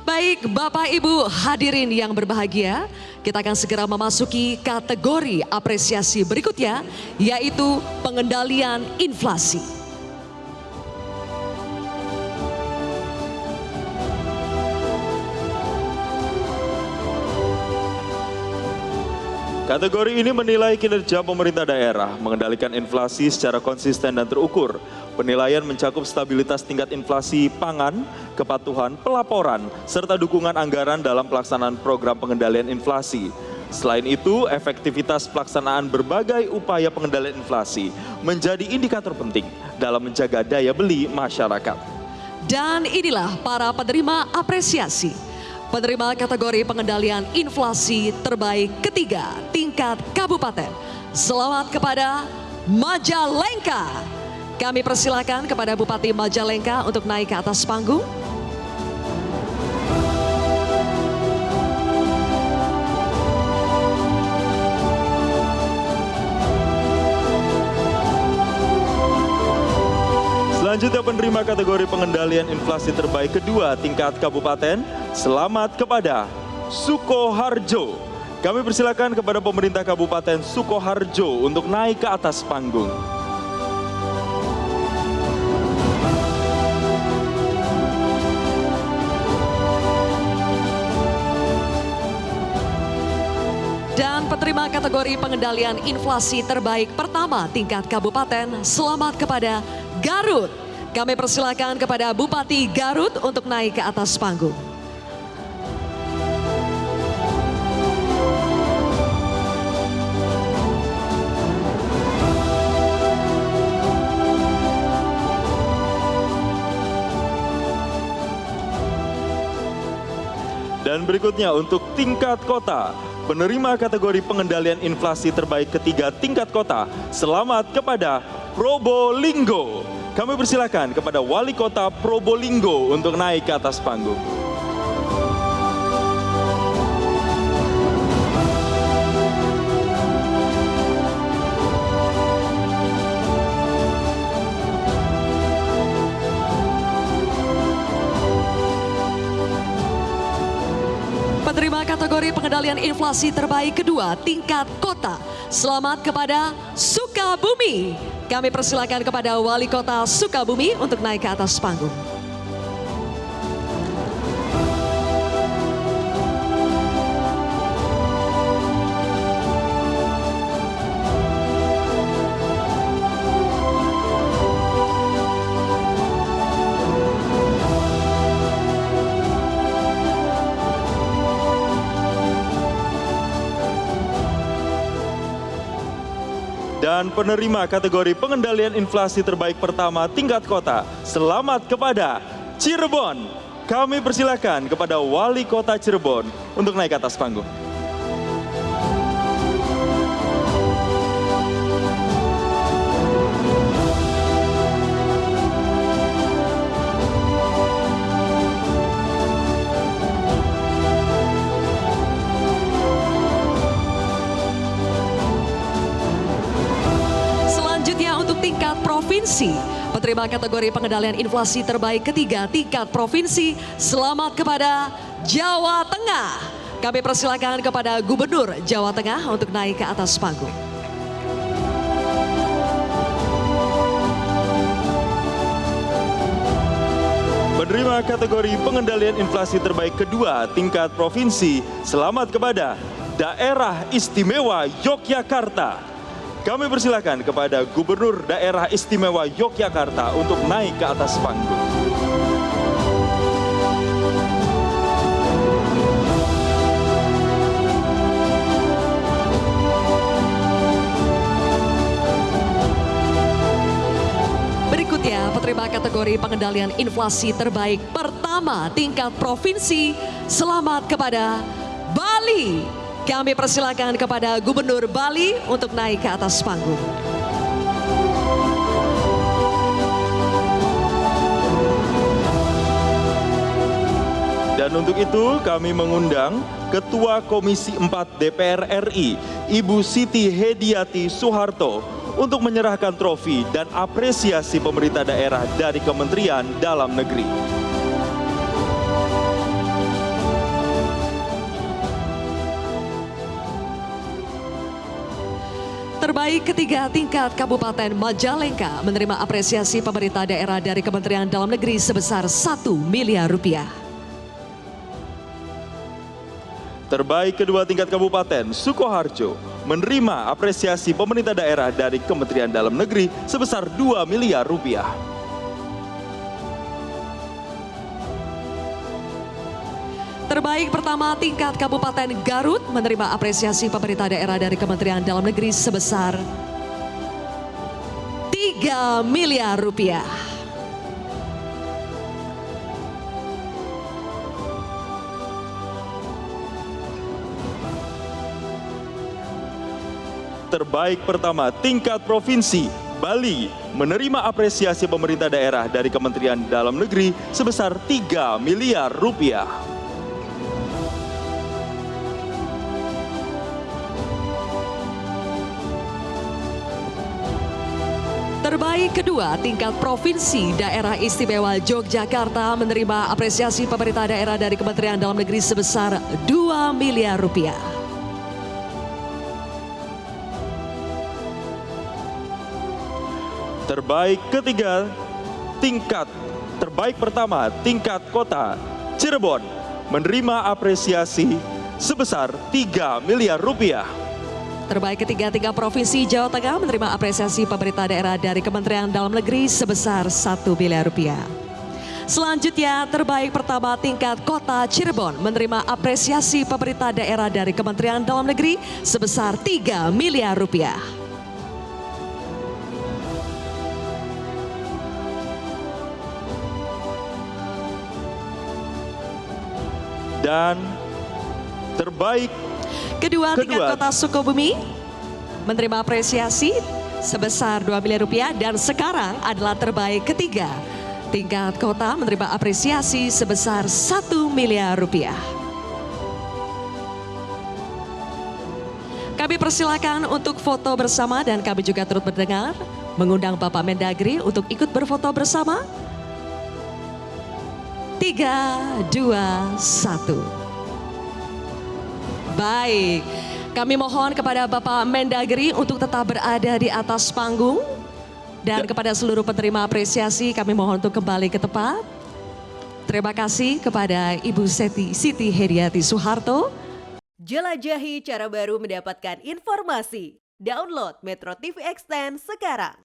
Baik Bapak Ibu hadirin yang berbahagia, kita akan segera memasuki kategori apresiasi berikutnya, yaitu pengendalian inflasi. Kategori ini menilai kinerja pemerintah daerah mengendalikan inflasi secara konsisten dan terukur. Penilaian mencakup stabilitas tingkat inflasi pangan, kepatuhan, pelaporan, serta dukungan anggaran dalam pelaksanaan program pengendalian inflasi. Selain itu, efektivitas pelaksanaan berbagai upaya pengendalian inflasi menjadi indikator penting dalam menjaga daya beli masyarakat. Dan inilah para penerima apresiasi. Penerima kategori pengendalian inflasi terbaik ketiga tingkat kabupaten. Selamat kepada Majalengka. Kami persilakan kepada Bupati Majalengka untuk naik ke atas panggung. Selanjutnya penerima kategori pengendalian inflasi terbaik kedua tingkat kabupaten, selamat kepada Sukoharjo. Kami persilakan kepada pemerintah Kabupaten Sukoharjo untuk naik ke atas panggung. Dan penerima kategori pengendalian inflasi terbaik pertama tingkat kabupaten, selamat kepada Garut. Kami persilakan kepada Bupati Garut untuk naik ke atas panggung. Dan berikutnya untuk tingkat kota, penerima kategori pengendalian inflasi terbaik ketiga tingkat kota, selamat kepada Probolinggo. Kami persilakan kepada Wali Kota Probolinggo untuk naik ke atas panggung. Penerima kategori pengendalian inflasi terbaik kedua tingkat kota, selamat kepada Sukabumi. Kami persilakan kepada Wali Kota Sukabumi untuk naik ke atas panggung. Dan penerima kategori pengendalian inflasi terbaik pertama tingkat kota, selamat kepada Cirebon. Kami persilakan kepada Wali Kota Cirebon untuk naik ke atas panggung. Tingkat provinsi, penerima kategori pengendalian inflasi terbaik ketiga tingkat provinsi, selamat kepada Jawa Tengah. Kami persilakan kepada Gubernur Jawa Tengah untuk naik ke atas panggung. Penerima kategori pengendalian inflasi terbaik kedua tingkat provinsi, selamat kepada Daerah Istimewa Yogyakarta. Kami persilakan kepada Gubernur Daerah Istimewa Yogyakarta untuk naik ke atas panggung. Berikutnya, penerima kategori pengendalian inflasi terbaik pertama tingkat provinsi, selamat kepada Bali. Kami persilakan kepada Gubernur Bali untuk naik ke atas panggung. Dan untuk itu kami mengundang Ketua Komisi 4 DPR RI, Ibu Siti Hediati Soeharto, untuk menyerahkan trofi dan apresiasi pemerintah daerah dari Kementerian Dalam Negeri. Terbaik ketiga tingkat Kabupaten Majalengka menerima apresiasi pemerintah daerah dari Kementerian Dalam Negeri sebesar 1 miliar rupiah. Terbaik kedua tingkat Kabupaten Sukoharjo menerima apresiasi pemerintah daerah dari Kementerian Dalam Negeri sebesar 2 miliar rupiah. Terbaik pertama tingkat Kabupaten Garut menerima apresiasi pemerintah daerah dari Kementerian Dalam Negeri sebesar 3 miliar rupiah. Terbaik pertama tingkat Provinsi Bali menerima apresiasi pemerintah daerah dari Kementerian Dalam Negeri sebesar 3 miliar rupiah. Terbaik kedua tingkat Provinsi Daerah Istimewa Yogyakarta menerima apresiasi pemerintah daerah dari Kementerian Dalam Negeri sebesar 2 miliar rupiah. Terbaik ketiga terbaik pertama tingkat Kota Cirebon menerima apresiasi sebesar 3 miliar rupiah. Terbaik ketiga tingkat Provinsi Jawa Tengah menerima apresiasi pemerintah daerah dari Kementerian Dalam Negeri sebesar 1 miliar rupiah. Selanjutnya, terbaik pertama tingkat Kota Cirebon menerima apresiasi pemerintah daerah dari Kementerian Dalam Negeri sebesar 3 miliar rupiah. Dan terbaik Kedua tingkat Kota Sukabumi menerima apresiasi sebesar 2 miliar rupiah, dan sekarang adalah terbaik ketiga tingkat kota menerima apresiasi sebesar 1 miliar rupiah. Kami persilakan untuk foto bersama dan kami juga turut mendengar mengundang Bapak Mendagri untuk ikut berfoto bersama. 3, 2, 1. Baik, kami mohon kepada Bapak Mendagri untuk tetap berada di atas panggung. Dan kepada seluruh penerima apresiasi kami mohon untuk kembali ke tempat. Terima kasih kepada Ibu Siti Hediati Soeharto. Jelajahi cara baru mendapatkan informasi. Download Metro TV Extend sekarang.